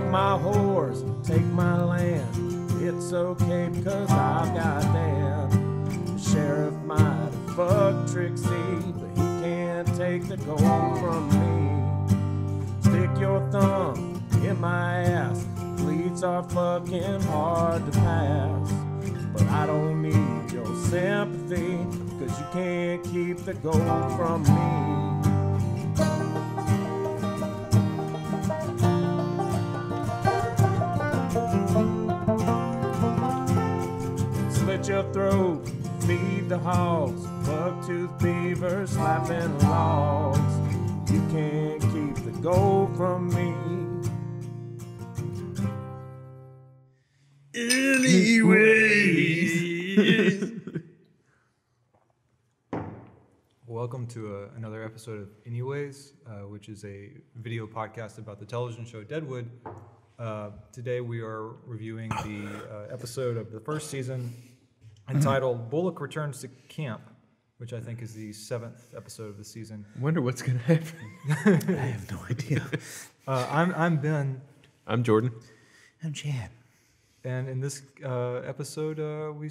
my whores, take my land. It's okay because I've got Dan. The sheriff might have fucked Trixie, but he can't take the gold from me. Stick your thumb in my ass. Bleeds are fucking hard to pass. But I don't need your sympathy, cause you can't keep the gold from me. Slit your throat, feed the hogs, buck-toothed beavers slapping logs. You can't keep the gold from me. Anyways. Welcome to another episode of Anyways, which is a video podcast about the television show Deadwood. Today we are reviewing the episode of the first season entitled Bullock Returns to Camp, which I think is the 7th episode of the season. I wonder what's going to happen. I have no idea. I'm Ben. I'm Jordan. I'm Chad. And in this episode, we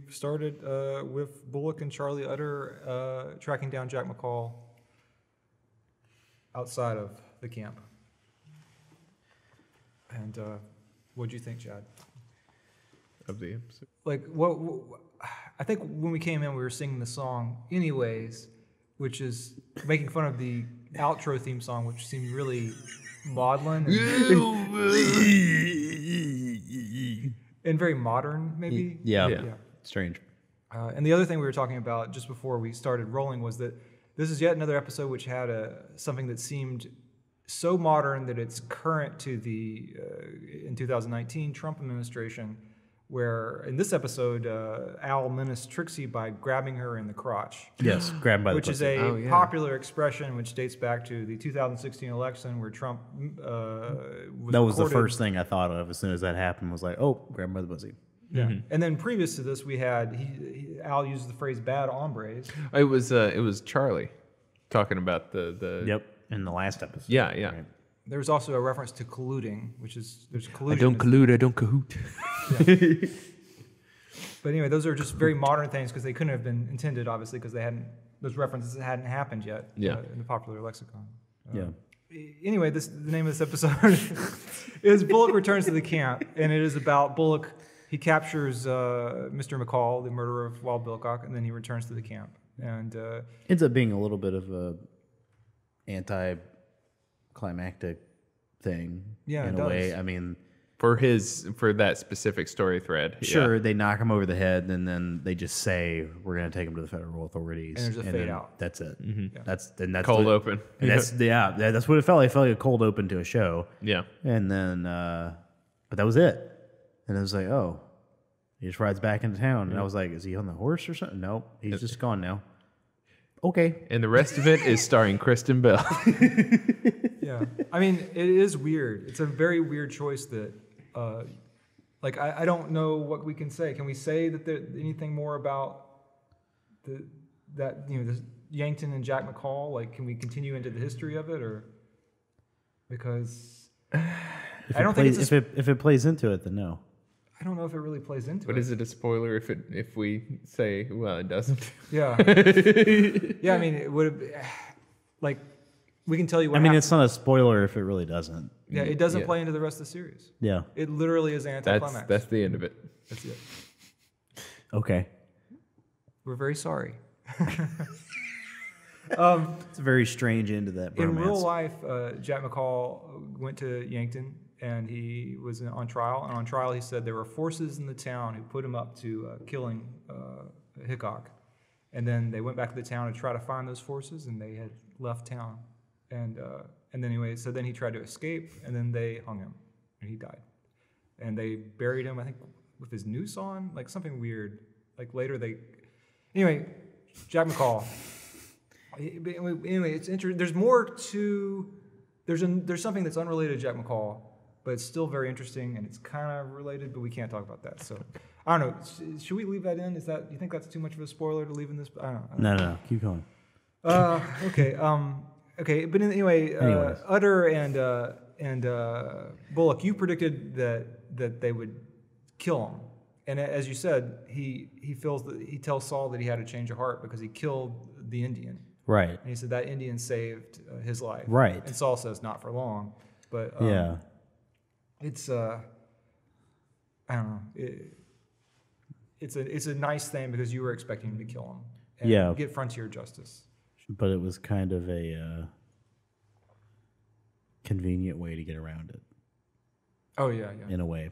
started with Bullock and Charlie Utter tracking down Jack McCall outside of the camp. And what'd you think, Chad? Of the episode. Like, I think when we came in, we were singing the song "Anyways," which is making fun of the outro theme song, which seemed really maudlin and very modern, maybe. Yeah. Strange. And the other thing we were talking about just before we started rolling was that this is yet another episode which had something that seemed so modern that it's current to the in 2019 Trump administration, where in this episode Al menaced Trixie by grabbing her in the crotch. Yes, grabbed by the which is pussy. a popular expression which dates back to the 2016 election where Trump That was the first thing I thought of as soon as that happened, was like, oh, grab by the pussy. Yeah. Mm-hmm. And then previous to this, we had Al used the phrase "bad hombres." It was Charlie talking about the. Yep, in the last episode. Yeah. Right. There's also a reference to colluding, which is there's collusion. I don't collude. I don't cahoot. Yeah. But anyway, those are just very modern things because they couldn't have been intended, obviously, because those references hadn't happened yet in the popular lexicon. Anyway, the name of this episode is Bullock Returns to the Camp, and it is about Bullock. He captures Mr. McCall, the murderer of Wild Bill Cock, and then he returns to the camp. And ends up being a little bit of a anti-climactic thing in a way. I mean, for that specific story thread. Sure, they knock him over the head, and then they just say, "We're going to take him to the federal authorities." And there's a fade out. That's it. Mm-hmm. Yeah. That's cold open. And that's what it felt like. It felt like a cold open to a show. Yeah. And then, but that was it. And I was like, oh, he just rides back into town. And I was like, is he on the horse or something? Nope, he's just gone now. Okay. And the rest of it is starring Kristen Bell. Yeah. I mean, it is weird. It's a very weird choice that, I don't know what we can say. Can we say that there's anything more about this Yankton and Jack McCall? Like, can we continue into the history of it, or because if it plays into it, then no. I don't know if it really plays into it. But is it a spoiler if we say, well, it doesn't? Yeah. Yeah, I mean, it would like, we can tell you what I mean, it's not a spoiler if it really doesn't. Yeah, it doesn't play into the rest of the series. Yeah. It literally is an anticlimax. That's the end of it. That's it. Okay. We're very sorry. It's a very strange end to that bromance. In real life, Jack McCall went to Yankton, and he was on trial. And on trial, he said there were forces in the town who put him up to killing Hickok. And then they went back to the town to try to find those forces, and they had left town. And then anyway, so then he tried to escape, and then they hung him, and he died. And they buried him, I think, with his noose on, like something weird. Like later anyway, Jack McCall. Anyway, it's interesting. There's more to. There's something that's unrelated to Jack McCall, but it's still very interesting, and it's kind of related, but we can't talk about that. So I don't know. Should we leave that in? You think that's too much of a spoiler to leave in this? I don't know. No. Keep going. Okay. Okay. But anyway, Utter and Bullock, you predicted that they would kill him, and as you said, he feels that he tells Saul that he had a change of heart because he killed the Indian. Right. And he said that Indian saved his life. Right. And Saul says not for long, but it's I don't know. It's a nice thing because you were expecting him to kill him. And get frontier justice. But it was kind of a convenient way to get around it. Oh yeah. In a way.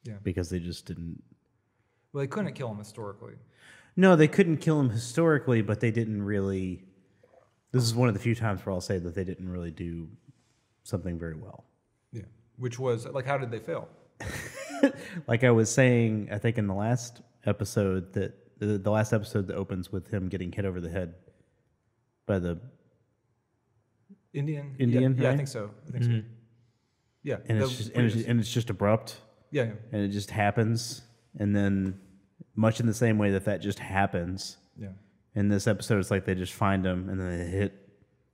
Yeah. Because they just didn't. Well, they couldn't kill him historically. No, they couldn't kill him historically, but they didn't really. This is one of the few times where I'll say that they didn't really do something very well. Yeah. Which was, like, how did they fail? Like I was saying, I think in the last episode that the last episode that opens with him getting hit over the head by the Indian. Yeah, right? I think so. So. Yeah. And it's just abrupt. Yeah. And it just happens, and then much in the same way that just happens. Yeah. In this episode, it's like they just find him, and then they hit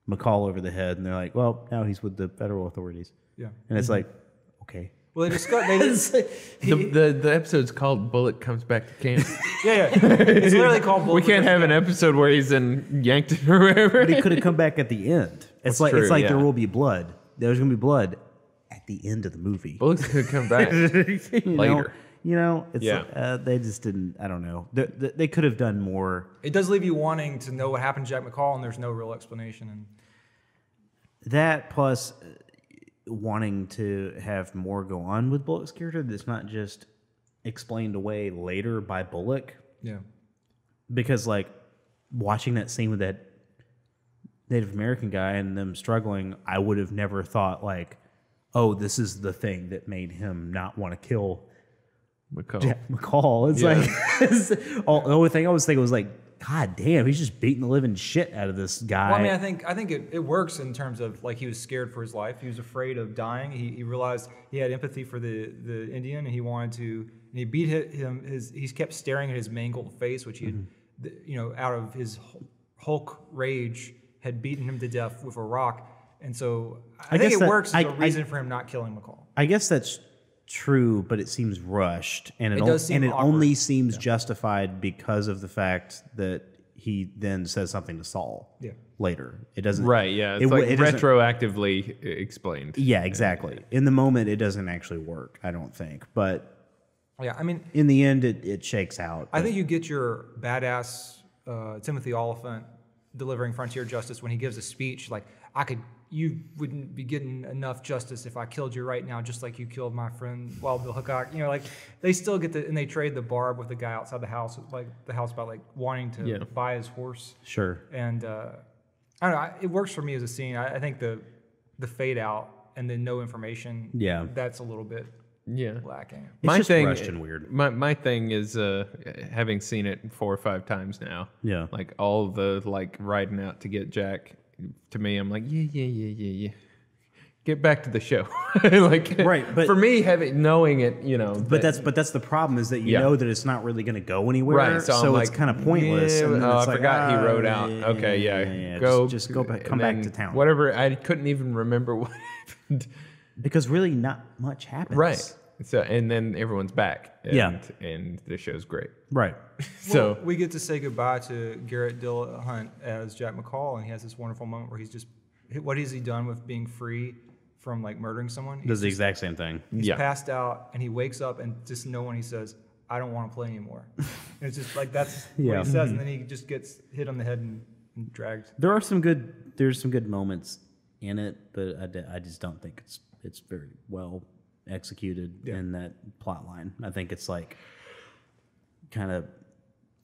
McCall over the head, and they're like, "Well, now he's with the federal authorities." Yeah. And it's like, okay. Well, they discussed. The episode's called Bullock Comes Back to Camp. Yeah. It's literally called Bullock. We can't have an episode where he's in Yankton or wherever. But he could have come back at the end. It's like there will be blood. There's going to be blood at the end of the movie. Bullock's going to come back later. It's they just didn't. I don't know. They could have done more. It does leave you wanting to know what happened to Jack McCall, and there's no real explanation. And that plus wanting to have more go on with Bullock's character that's not just explained away later by Bullock. Yeah. Because like watching that scene with that Native American guy and them struggling, I would have never thought like, oh, this is the thing that made him not want to kill Jack McCall. It's like the only thing I was thinking was like, God damn, he's just beating the living shit out of this guy. Well, I mean, I think it works in terms of like he was scared for his life. He was afraid of dying. He realized he had empathy for the Indian, and he wanted to. And he beat him. He kept staring at his mangled face, which he had, out of his Hulk rage, had beaten him to death with a rock. And so I think it works as a reason for him not killing McCall. I guess that's true, but it seems rushed, and it awkward. only seems justified because of the fact that he then says something to Saul later. It doesn't It's like retroactively explained. Yeah, exactly. In the moment, it doesn't actually work. I don't think, but I mean, in the end, it shakes out. I think you get your badass Timothy Oliphant delivering frontier justice when he gives a speech like, you wouldn't be getting enough justice if I killed you right now, just like you killed my friend Wild Bill Hickok. Like they still get and they trade the barb with the guy outside the house, like the house about like wanting to buy his horse. Sure. And I don't know, it works for me as a scene. I think the fade out and the no information. Yeah. That's a little bit lacking. It's just rushed and weird. My thing is having seen it 4 or 5 times now. Yeah. Like all the like riding out to get Jack. To me, I'm like, yeah. Get back to the show, right? But for me, knowing it, But that's the problem is that you know that it's not really going to go anywhere, right? So it's kind of pointless. Yeah, and I forgot he wrote out. Okay, just go back, come back to town. Whatever. I couldn't even remember what happened because really not much happens, right? So and then everyone's back, and the show's great, right? So we get to say goodbye to Garrett Dillahunt as Jack McCall, and he has this wonderful moment where he's just, what has he done with being free from like murdering someone? Does the exact same thing. He's passed out, and he wakes up, and just knowing he says, "I don't want to play anymore." And it's just like that's what he says, and then he just gets hit on the head and dragged. There's some good moments in it, but I just don't think it's very well executed in that plot line. I think it's like kind of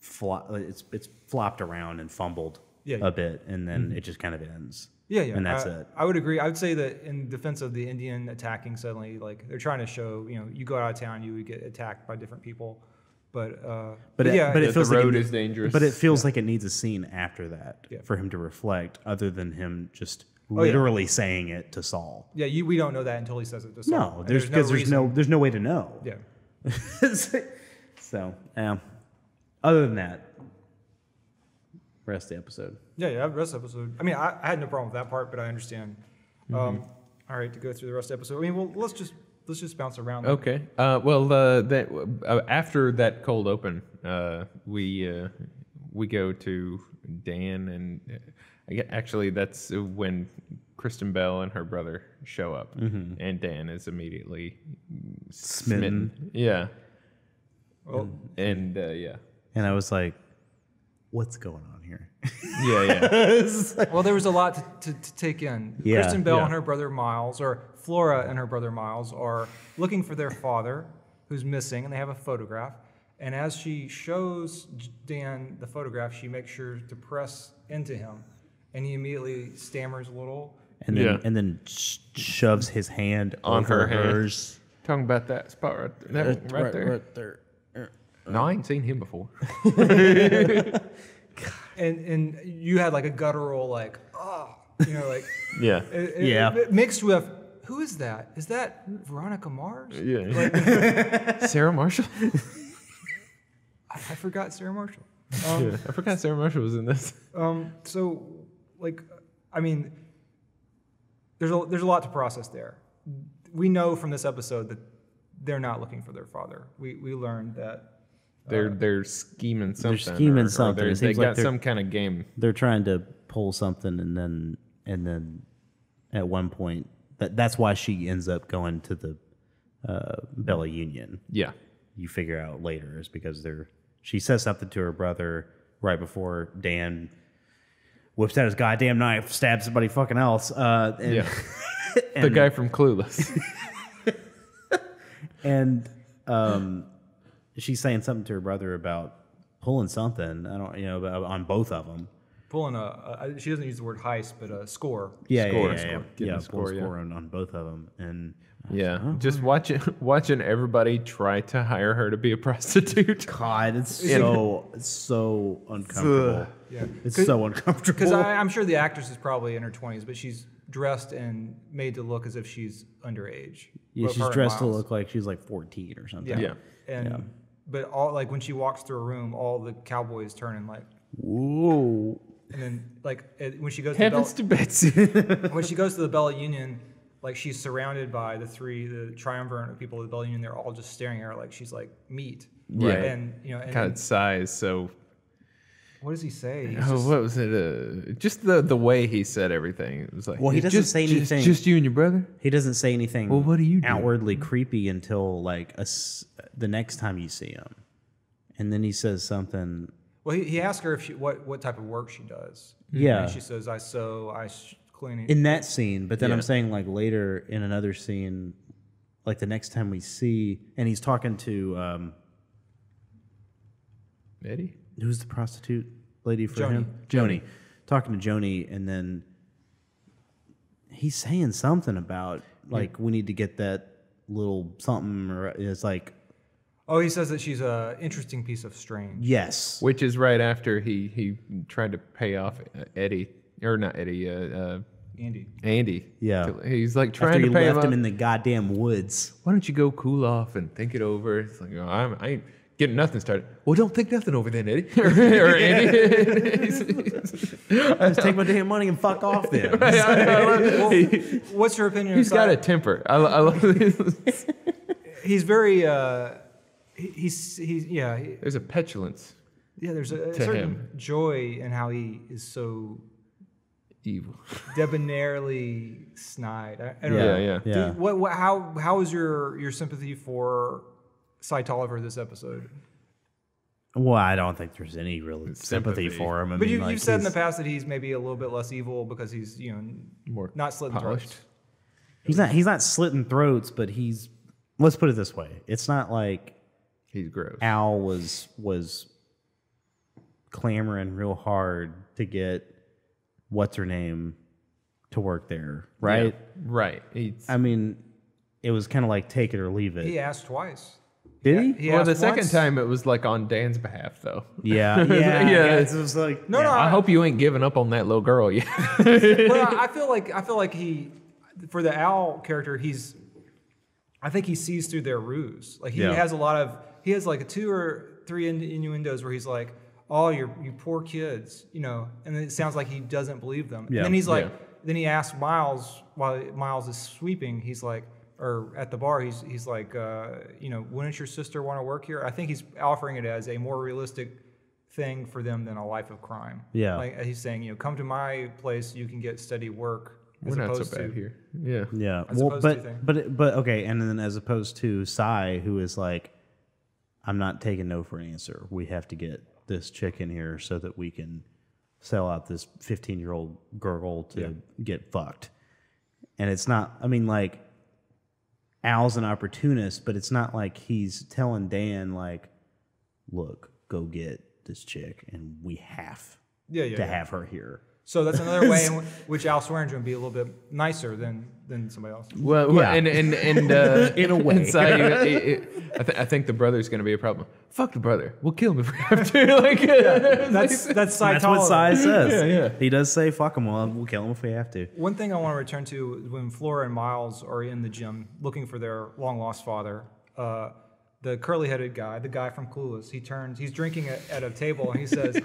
it's flopped around and fumbled a bit, and then it just kind of ends. And that's it. I would agree. I would say that in defense of the Indian attacking suddenly, like they're trying to show, you go out of town, you would get attacked by different people, but it feels the road like is dangerous. But it feels like it needs a scene after that for him to reflect, other than him just literally saying it to Saul. Yeah, we don't know that until he says it to Saul. No, there's no way to know. Yeah. So, other than that, rest of the episode. Yeah, rest of the episode. I mean, I had no problem with that part, but I understand. All right, to go through the rest of the episode. I mean, well, let's just bounce around. Okay. After that cold open, we go to Dan, and actually that's when Kristen Bell and her brother show up, and Dan is immediately smitten. Yeah. Well, And yeah. And I was like, what's going on here? Yeah. well, there was a lot to take in. Yeah, Kristen Bell yeah. and her brother Miles, or Flora and her brother Miles, are looking for their father, who's missing, and they have a photograph. And as she shows Dan the photograph, she makes sure to press into him, and he immediately stammers a little. And then shoves his hand On over her hand. hers. Talking about that spot right there. That one right there. Right there. No, I ain't seen him before. And you had like a guttural like, like Yeah. Yeah. mixed with, who is that? Is that Veronica Mars? Yeah. Sarah Marshall. I forgot Sarah Marshall. Yeah, I forgot Sarah Marshall was in this. So, like, I mean, there's a lot to process there. We know from this episode that they're not looking for their father. We learned that They're scheming something. They're scheming or something. It They seems got like they're- some kind of game. They're trying to pull something, and then at one point, that's why she ends up going to the Bella Union. Yeah. You figure out later is because she says something to her brother right before Dan whips out his goddamn knife, stabs somebody fucking else. Yeah. The guy from Clueless. And she's saying something to her brother about pulling something. I don't, on both of them. pulling she doesn't use the word heist, but a score. Yeah, Score, yeah, score. yeah. Getting Yeah, a score, yeah. score on both of them, and Yeah, just watching everybody try to hire her to be a prostitute. God, it's so uncomfortable. Yeah, It's so uncomfortable. Because I'm sure the actress is probably in her 20s, but she's dressed and made to look as if she's underage. Yeah, Both she's her and dressed to Miles. look like she's like 14 or something. Yeah. Yeah. And but all like when she walks through a room, all the cowboys turn and like, Whoa. and then like when she goes Heavens to Betsy. when she goes to the Bella Union, like she's surrounded by the triumvirate of people at the Bella Union. They're all just staring at her like she's like meat. Right. And and God, size. So, what does he say? He's oh, just- what was it? Just the way he said everything. It was like, Well, he doesn't just, say anything. Just you and your brother. He doesn't say anything Well, what do you do? outwardly creepy until like the next time you see him. And then he says something. Well, he asked her if what type of work she does. Yeah. And she says, I sew, clean. In that scene, but then I'm Yeah. saying like later in another scene, like the next time we see, and he's talking to Eddie. who's the prostitute lady for Joni. him? Joni. Talking to Joni, and then he's saying something about like we need to get that little something, or it's like Oh, he says that she's a interesting piece of strange. yes, Which is right after he tried to pay off Eddie, or not Eddie, Andy. Yeah. He's like after trying he to pay left him him in off. the goddamn woods. Why don't you go cool off and think it over? It's like, oh, I ain't getting nothing started. Well, don't think nothing over then, Eddie. or Andy. Just take my damn money and fuck off then. What's your opinion? He's of got a temper. I love He's very. He's yeah. There's a petulance. There's a To certain him. joy in how he is so Evil. debonairly snide. I don't Yeah, know. yeah. Yeah. What how is your sympathy for Cy Tolliver this episode? Well, I don't think there's any real sympathy Sympathy. for him. I But mean, you've said in the he's- past that he's maybe a little bit less evil because he's More not slitting polished. throats. he's not slitting throats, but he's. Let's put it this way: it's not like He's gross. Al was clamoring real hard to get what's her name to work there, right? Yeah, right. He's, I mean, it was kind of like take it or leave it. He asked twice. Did he? He well, asked the second once. time it was like on Dan's behalf, though. Yeah, yeah, Yeah. It was like No, no. I hope you ain't giving up on that little girl yet. Well, I feel like he, for the Al character, I think he sees through their ruse. Like he has like 2 or 3 innuendos where he's like, "Oh, you poor kids," and then it sounds like he doesn't believe them. Yeah, And then he's like, yeah. then he asks Miles, Miles is sweeping, he's like, or at the bar, he's like, wouldn't your sister want to work here? I think he's offering it as a more realistic thing for them than a life of crime. Yeah. Like he's saying, come to my place, you can get steady work. We're not so bad here. Yeah. Yeah. As Well, opposed to but okay, and then as opposed to Sai, who is like, I'm not taking no for an answer. We have to get this chick in here so that we can sell out this 15-year-old girl to get fucked. And it's not, I mean, like, Al's an opportunist, but it's not like he's telling Dan, like, look, go get this chick, and we have to have her here. So that's another way in which Al Swearengen would be a little bit nicer than somebody else. Well, Yeah. and In a way. inside, I think the brother's going to be a problem. Fuck the brother. We'll kill him if we have to. Like, That's That's what Sai says. Yeah. He does say, fuck him, we'll kill him if we have to. One thing I want to return to is when Flora and Miles are in the gym looking for their long-lost father, the curly-headed guy, the guy from Clueless, he's drinking at a table, and he says,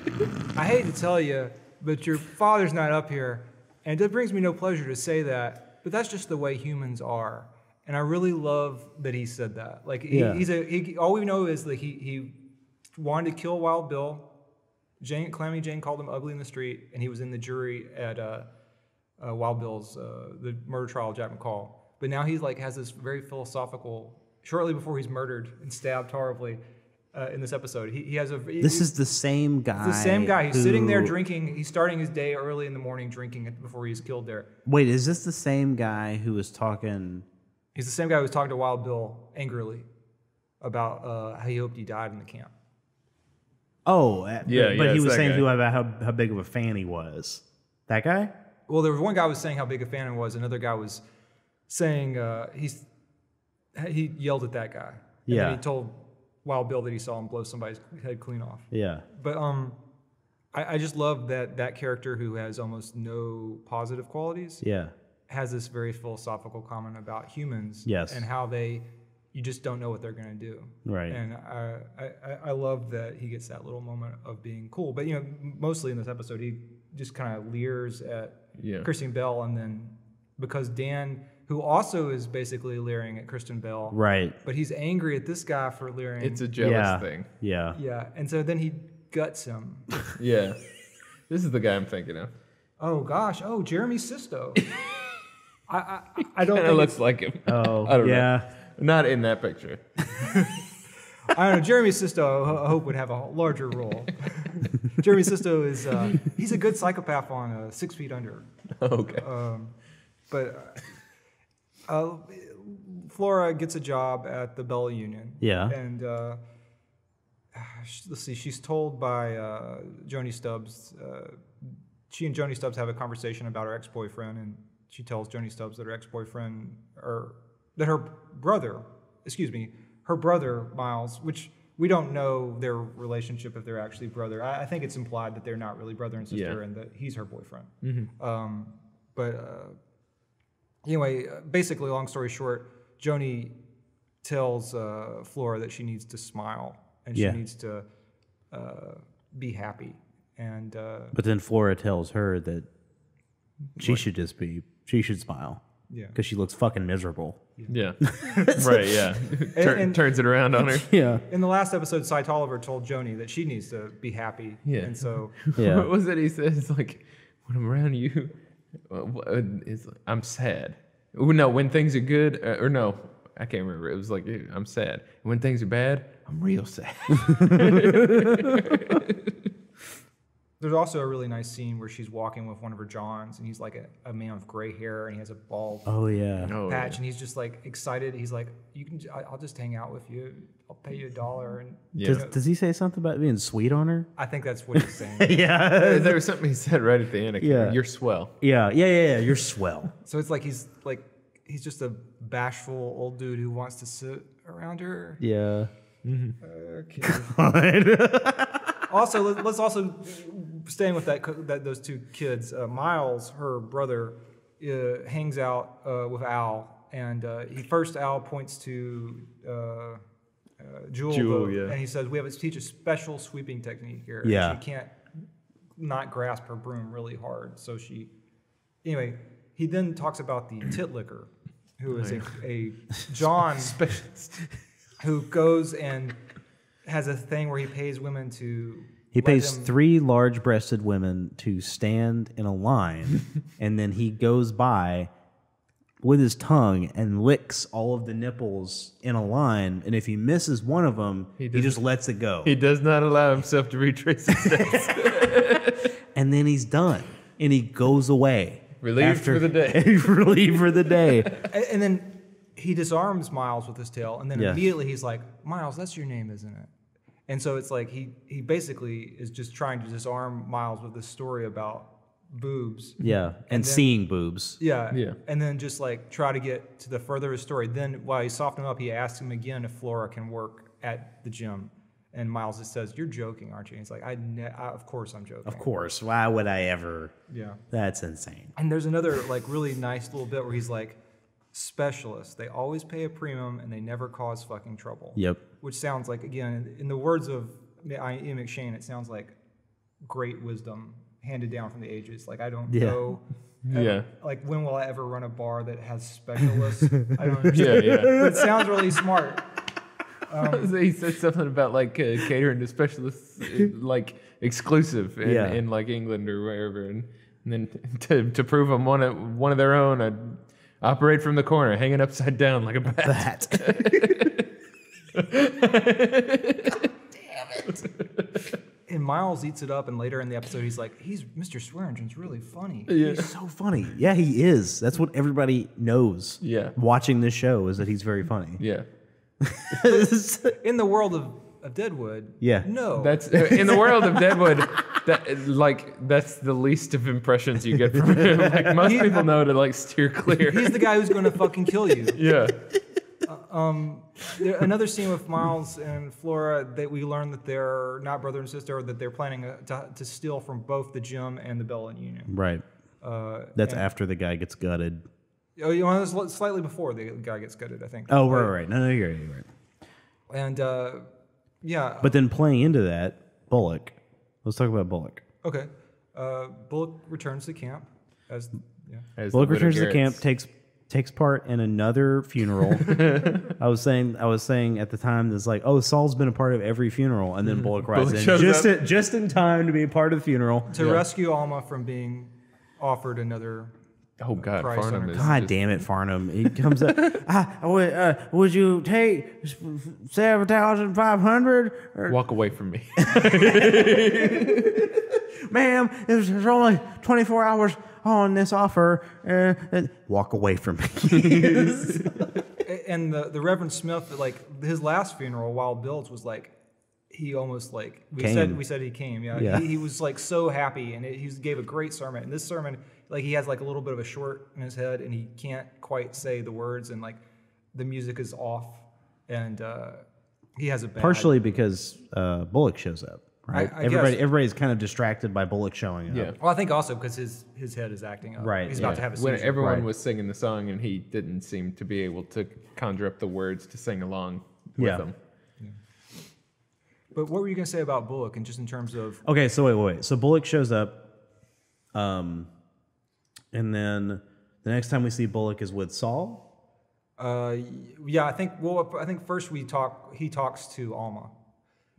I hate to tell you, but your father's not up here, and it brings me no pleasure to say that, but that's just the way humans are. And I really love that he said that. Like, all we know is that he wanted to kill Wild Bill. Calamity Jane called him ugly in the street, and he was in the jury at Wild Bill's the murder trial of Jack McCall. But now he's like has this very philosophical. Shortly before he's murdered and stabbed horribly in this episode, he has a. This is the same guy. It's the same guy. He's sitting there drinking. He's starting his day early in the morning drinking it before he's killed there. Wait, is this the same guy who was talking? He's the same guy who was talking to Wild Bill angrily about how he hoped he died in the camp. Oh, but he it's was that saying guy. about how big of a fan he was. That guy? Well, there was one guy who was saying how big a fan he was. Another guy was saying he yelled at that guy. And then he told Wild Bill that he saw him blow somebody's head clean off. Yeah. But I just love that character who has almost no positive qualities. Yeah. Has this very philosophical comment about humans. Yes. And how you just don't know what they're going to do. Right. And I love that he gets that little moment of being cool. But mostly in this episode, he just kind of leers at Kristen Bell, and then because Dan, who also is basically leering at Kristen Bell, Right. but he's angry at this guy for leering. it's a jealous thing. Yeah. Yeah, and so then he guts him. Yeah. This is the guy I'm thinking of. Oh gosh! Oh, Jeremy Sisto. I don't Kind think of looks like him. Oh, I don't know. yeah. Not in that picture. I don't know. Jeremy Sisto, I hope, would have a larger role. Jeremy Sisto is he's a good psychopath on 6 Feet Under. Okay. But Flora gets a job at the Bell Union. Yeah. And let's see, she's told by Joni Stubbs. She and Joni Stubbs have a conversation about her ex-boyfriend, and she tells Joni Stubbs that her ex-boyfriend, or that her brother Miles, which we don't know their relationship if they're actually brother. I think it's implied that they're not really brother and sister, and that he's her boyfriend. Mm-hmm. Anyway, basically, long story short, Joni tells Flora that she needs to smile and she needs to be happy. And But then Flora tells her that she should smile. Yeah. Because she looks fucking miserable. Yeah. Right, yeah. Turns it around on her. Yeah. In the last episode, Cy Tolliver told Joni that she needs to be happy. Yeah. And so Yeah. What was it he said? It's like, when I'm around you, I'm sad. No, when things are good, or no, I can't remember. It was like, I'm sad. When things are bad, I'm real sad. there's also a really nice scene where she's walking with one of her Johns, and he's like a man with gray hair, and he has a bald Oh, yeah. patch, and he's just like excited. He's like, I'll just hang out with you. I'll pay you $1. And Yeah. Does he say something about being sweet on her? I think that's what he's saying. Yeah. There was something he said right at the end. You're swell. Yeah. You're swell. So it's like he's just a bashful old dude who wants to sit around her. Yeah. Okay. Also, let's also staying with those two kids. Miles, her brother, hangs out with Al, and Al points to Jewel, and he says, "We have to teach a special sweeping technique here. Yeah. She can't not grasp her broom really hard, so she." Anyway, he then talks about the tit licker, who is a John Specialist. who goes and has a thing where he pays women to. He let pays him- 3 large-breasted women to stand in a line, and then he goes by with his tongue and licks all of the nipples in a line. And if he misses one of them, he just lets it go. He does not allow himself to retrace his steps. And then he's done, and he goes away. Relieved for the day. Relieved for the day. And then he disarms Miles with his tail, and then Yeah. immediately he's like, "Miles, that's your name, isn't it?" And so it's like he basically is just trying to disarm Miles with this story about boobs. Yeah, and then- seeing boobs. Yeah. Yeah. And then just like try to get to the further of his story. Then while he's softening up, he asks him again if Flora can work at the gym. And Miles just says, "You're joking, aren't you?" And he's like, of course I'm joking. Of course. Why would I ever? Yeah. That's insane. And there's another like really nice little bit where he's like, "Specialists, they always pay a premium and they never cause fucking trouble." Yep. Which sounds like, again, in the words of Ian McShane, it sounds like great wisdom handed down from the ages. Like, I don't Yeah. know. Yeah. Like, when will I ever run a bar that has specialists? I don't understand. Yeah, yeah. But it sounds really smart. He said something about like catering to specialists, like exclusive in like England or wherever, and then to prove I'm one of their own, I'd operate from the corner, hanging upside down like a bat. And Miles eats it up, and later in the episode, he's like, Mr. Swearengen's really funny. He's so funny. Yeah, he is. That's what everybody knows. Yeah. Watching this show is that he's very funny. Yeah, In the world of Deadwood, Yeah. no. that's in the world of Deadwood. That's the least of impressions you get from him. Like most people know to like steer clear. He's the guy who's going to fucking kill you. Yeah, Another scene with Miles and Flora that we learn that they're not brother and sister, or that they're planning to steal from both the gym and the Bell and Union. Right. That's after the guy gets gutted. Oh, you know, it was slightly before the guy gets gutted, I think. Oh, right. No, you're right. And yeah. But then playing into that, Bullock. Let's talk about Bullock. Okay. Bullock returns to camp as As Bullock the widow returns to camp, Garrett's. takes part in another funeral. I was saying at the time, it's like, oh, Saul's been a part of every funeral, and then Bullock rides Bullock in shows up. just in time to be a part of the funeral. to rescue Alma from being offered another. Oh God, Price Farnum on is. her- God just- damn it, Farnum! He comes up. Would you take 7,500? Walk away from me. Ma'am, there's only 24 hours on this offer. Walk away from me. And the Reverend Smith, like his last funeral, Wild Bill's, was like he almost like we Came. said he came. Yeah, Yeah. He was like so happy, and he gave a great sermon. And this sermon, like he has like a little bit of a short in his head, and he can't quite say the words, and like the music is off, and he has a bad. Partially because Bullock shows up. Right? I guess. Everybody's kind of distracted by Bullock showing up. Yeah. Well, I think also because his head is acting up. Right, He's yeah. about to have a When seizure. everyone Right. was singing the song and he didn't seem to be able to conjure up the words to sing along with Yeah. them. But what were you gonna say about Bullock, and just in terms of Okay, so wait. So Bullock shows up, and then the next time we see Bullock is with Saul. yeah, I think first he talks to Alma.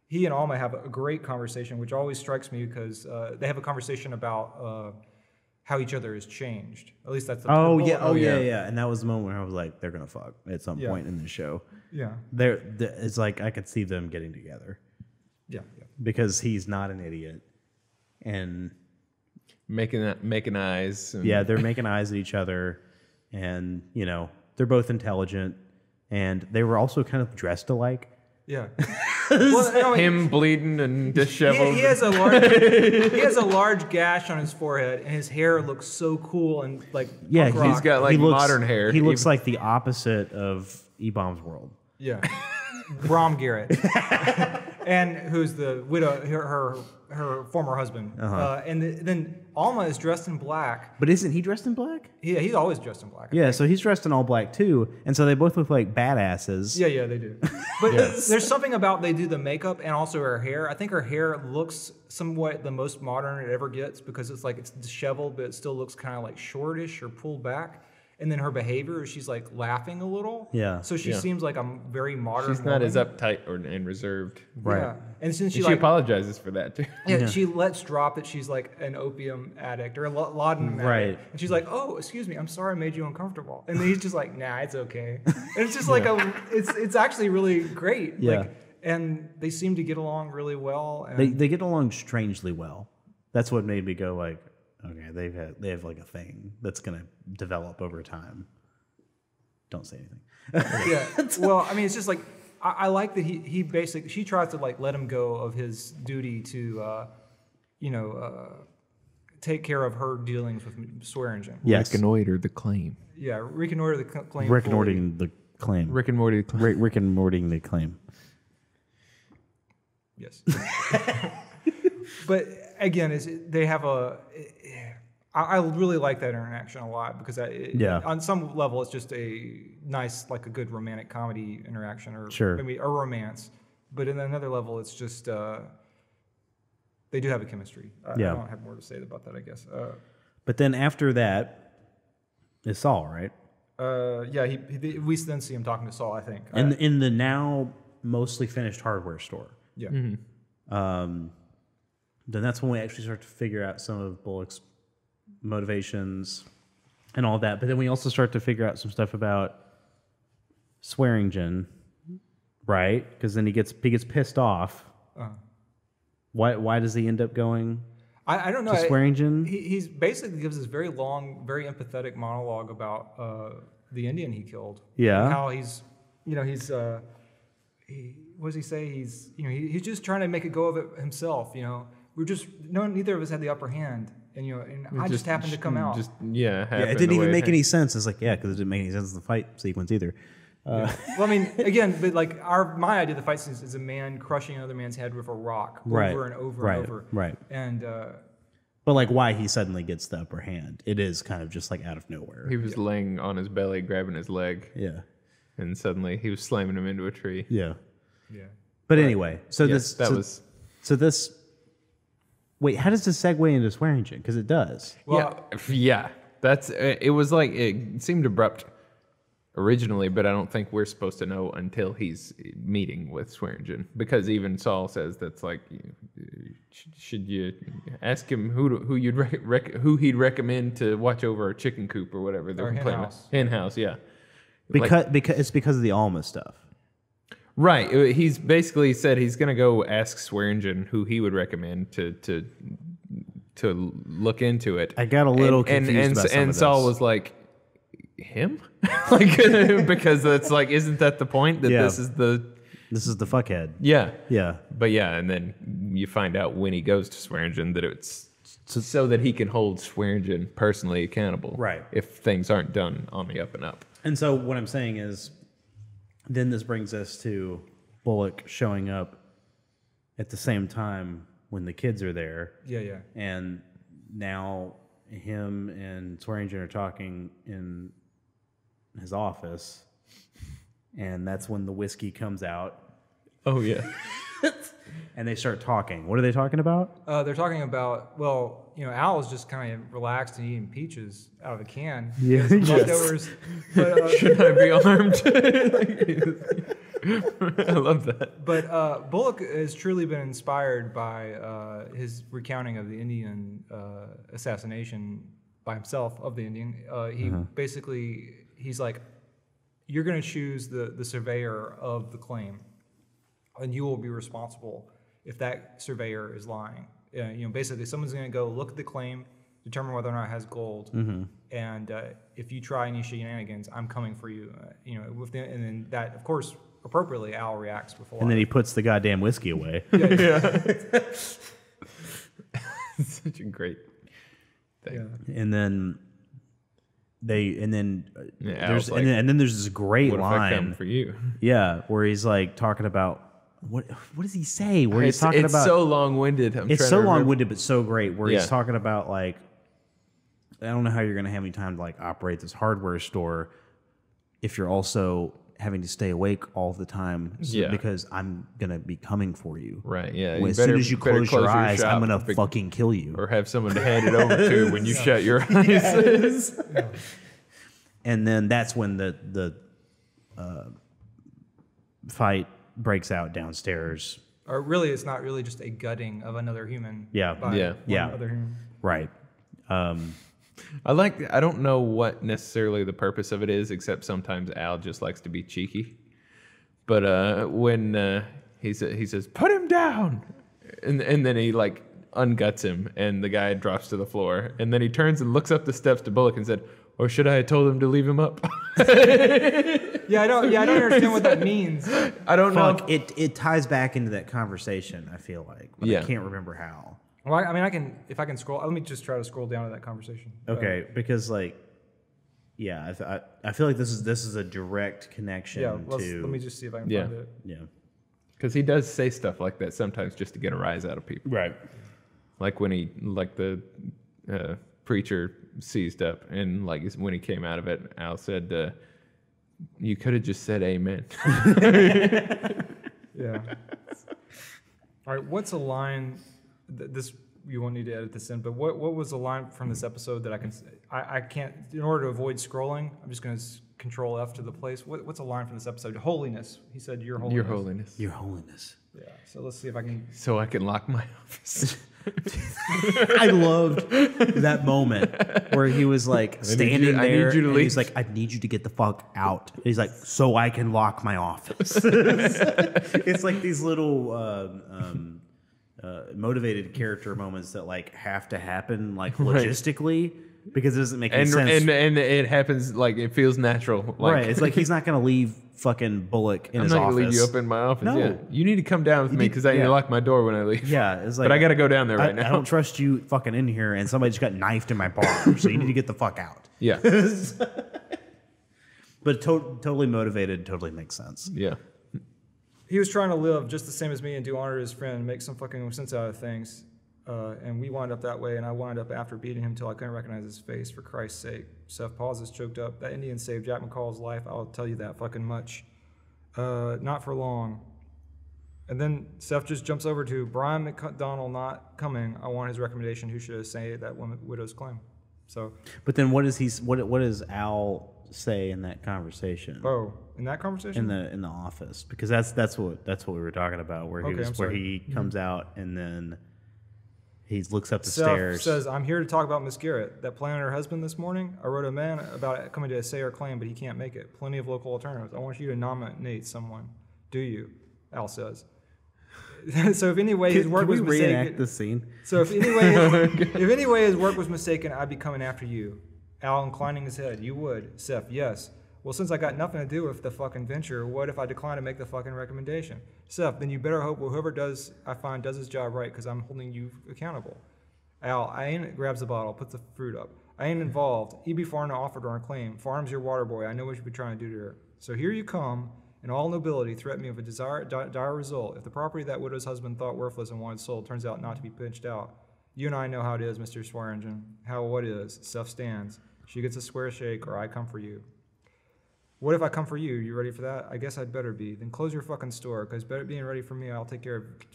He and Alma have a great conversation, which always strikes me because they have a conversation about how each other has changed. At least that's the Yeah. And that was the moment where I was like, they're gonna fuck at some Yeah. point in the show. yeah, It's like I could see them getting together yeah. because he's not an idiot, and Making eyes. And yeah, they're making eyes at each other, and they're both intelligent, and they were also kind of dressed alike. Yeah. Well, no, him bleeding and disheveled. he has a large gash on his forehead, and his hair looks so cool and like Yeah, punk rock. He's got like He looks- modern hair. He looks Even- like the opposite of E-Bomb's world. Yeah. Brom Garrett. And who's the widow, her former husband. And then Alma is dressed in black. But isn't he dressed in black? Yeah, he's always dressed in black. I Yeah, think. so he's dressed in all black too, and so they both look like badasses. Yeah, they do. But there's something about they do the makeup and also her hair. I think her hair looks somewhat the most modern it ever gets because it's like it's disheveled, but it still looks kind of like shortish or pulled back. And then her behavior, she's like laughing a little. Yeah. So she seems like a very modern. She's not as uptight and reserved. Right. Yeah. And since She she apologizes for that too. Yeah, she lets drop that she's like an opium addict or a laudanum addict. Right. And she's like, "Oh, excuse me, I'm sorry I made you uncomfortable." And then he's just like, "Nah, it's okay." And it's just like it's actually really great. Yeah. Like, and they seem to get along really well. And They get along strangely well. That's what made me go like, okay, they have like a thing that's gonna develop over time. Don't say anything. yeah. Well, I mean, it's just like I like that he basically she tries to like let him go of his duty to take care of her dealings with Swearengen. Yes. Reconnoiter the claim. Yeah, reconnoiter the claim. Reconnoitering the claim. Rick and Morty the claim. Rick and Morty the claim. Yes. But again, they have I really like that interaction a lot because on some level it's just a nice, like a good romantic comedy interaction or maybe a romance. But in another level, it's just they do have a chemistry. I don't have more to say about that, I guess. But then after that is Saul, right? We then see him talking to Saul, I think. And in the now mostly finished hardware store. Yeah. Then that's when we actually start to figure out some of Bullock's motivations and all that. But then we also start to figure out some stuff about Swearengen, right? Because then he gets pissed off. Why does he end up going? I don't know. To Swearengen? He's basically gives this very long, very empathetic monologue about the Indian he killed. Yeah. And how he's what does he say? He's just trying to make a go of it himself. Neither of us had the upper hand, and I just happened to come out. It didn't even make any sense. It's like, because it didn't make any sense in the fight sequence either. Well, I mean, again, but like my idea of the fight scene is a man crushing another man's head with a rock over and over and over. Right. And but like why he suddenly gets the upper hand, it is kind of just like out of nowhere. He was laying on his belly, grabbing his leg. Yeah. And suddenly he was slamming him into a tree. Yeah. Yeah. But anyway, so yes, wait, how does this segue into Swearengen? Because it does. well, Yeah. That's it was like it seemed abrupt originally, but I don't think we're supposed to know until he's meeting with Swearengen, because even Saul says that's like, should you ask him who he'd recommend to watch over a chicken coop or whatever they're Or complaining henhouse. Henhouse, yeah. Because it's because of the Alma stuff. Right. He's basically said he's going to go ask Swearengen who he would recommend to look into it. I got a little confused about some and of Saul this. was like, him? Because it's like, isn't that the point that this is the fuckhead. Yeah. Yeah. But yeah, and then you find out when he goes to Swearengen that it's so that he can hold Swearengen personally accountable. Right. If things aren't done on the up and up. And so what I'm saying is, then this brings us to Bullock showing up at the same time when the kids are there. yeah. And now him and Swearengen are talking in his office, and that's when the whiskey comes out, Oh yeah. and they start talking. What are they talking about? They're talking about, Al is just kind of relaxed and eating peaches out of a can. Yeah, He has some yes. leftovers. But, Should I be armed? I love that. but Bullock has truly been inspired by his recounting of the Indian assassination by himself of the Indian. He basically, he's like, you're going to choose the surveyor of the claim, and you will be responsible if that surveyor is lying. Basically, someone's going to go look at the claim, determine whether or not it has gold, and if you try any shenanigans, I'm coming for you. And then that, of course, appropriately, Al reacts with a lot. And then he puts the goddamn whiskey away. Such a great thing. And then Al's there's like, and then there's this great what if I come line, for you? yeah, where he's like talking about what does he say? Where he's talking it's about so long-winded. it's so long-winded, but so great. Where Yeah. he's talking about like, I don't know how you're going to have any time to like operate this hardware store if you're also having to stay awake all the time. Yeah. Because I'm going to be coming for you. Right, yeah. As soon as you close your eyes, I'm shop going to fucking kill you. or have someone to hand it over to when you shut your eyes. And then that's when the fight breaks out downstairs. Or really, it's not really just a gutting of another human. Yeah. By Yeah. one Yeah. other human. Right. I don't know what necessarily the purpose of it is, except sometimes Al just likes to be cheeky. But when he says, "Put him down," and then he like unguts him, and the guy drops to the floor, and then he turns and looks up the steps to Bullock and said, "Or should I have told him to leave him up?" I don't understand what that means. I don't know. Fuck, it ties back into that conversation, I feel like. But Yeah. I can't remember how. Well, I mean, if I can scroll, let me just try to scroll down to that conversation. Okay, because like, yeah, I feel like this is a direct connection Let to. me just see if I can Yeah. find it. Yeah. Because he does say stuff like that sometimes just to get a rise out of people. Right. Like when the preacher seized up, and like when he came out of it, Al said, "You could have just said amen." Yeah. All right. What's a line? This you won't need to edit this in, but what was a line from this episode that I can't, in order to avoid scrolling, I'm just going to Control F to the place. What's a line from this episode? Holiness. He said, "Your holiness." Your holiness. Your Holiness. Yeah. So let's see if I can. So I can lock my office. I loved that moment where he was like standing you- I need there you to and leave. he's like, "I need you to get the fuck out." He's like, "So I can lock my office." It's like these little motivated character moments that like have to happen like logistically because it doesn't make any sense. and it happens like it feels natural. Like, Right. It's like he's not going to leave fucking Bullock in I'm his not office. gonna leave you up in my office. No. Yeah. You need to come down with me because I need yeah. to lock my door when I leave. Yeah, it's like, But I got to go down there right I now. don't trust you fucking in here, and somebody just got knifed in my bar, so you need to get the fuck out. Yeah. But totally motivated, totally makes sense. Yeah. He was trying to live just the same as me and do honor to his friend and make some fucking sense out of things. And we wound up that way, and I wound up after beating him until I couldn't recognize his face, for Christ's sake. Seth pauses, choked up. That Indian saved Jack McCall's life, I'll tell you that fucking much. Not for long. And then Seth just jumps over to Brian McDonald not coming. I want his recommendation. Who should I say that widow's claim? So, But then what does Al say in that conversation? in that conversation? In the office, because that's what we were talking about, where Okay, I'm where sorry. he comes out and then he looks up the Seth stairs. says, "I'm here to talk about Miss Garrett. That plan on her husband this morning. I wrote a man about coming to say her claim, but he can't make it. Plenty of local alternatives. I want you to nominate someone. Do you?" Al says. So if any way his work Can we was reenact mistaken, the scene? so if any way his work was mistaken, I'd be coming after you. Al inclining his head. You would. Seth, yes. Well, since I got nothing to do with the fucking venture, what if I decline to make the fucking recommendation? Seth, then you better hope whoever I find does his job right, because I'm holding you accountable. Al, grabs the bottle, puts the fruit up. I ain't involved. E.B. Farnum offered her a claim. Farnum's your water boy. I know what you've been trying to do to her. So here you come, in all nobility, threaten me with a dire result. If the property that widow's husband thought worthless and wanted sold turns out not to be pinched out. You and I know how it is, Mr. Swearengen. How what is. Seth stands. She gets a square shake, or I come for you. What if I come for you? You ready for that? I guess I'd better be. Then close your fucking store, because being ready for me,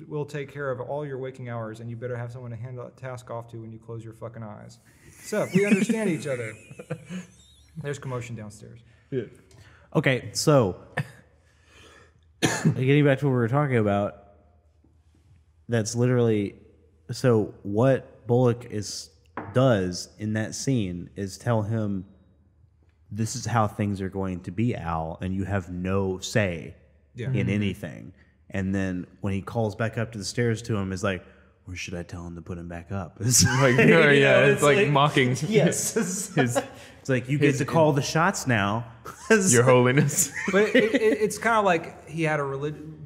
we'll take care of all your waking hours, and you better have someone to hand that task off to when you close your fucking eyes. Seth, we understand each other. There's commotion downstairs. Yeah. Okay, so getting back to what we were talking about, that's literally so what Bullock does in that scene is tell him, this is how things are going to be, Al, and you have no say in anything. And then when he calls back up to the stairs to him, is like, or should I tell him to put him back up? It's Like, no, yeah, it's like mocking yes. It's like, you get to call the shots now. Your holiness. But it's kind of like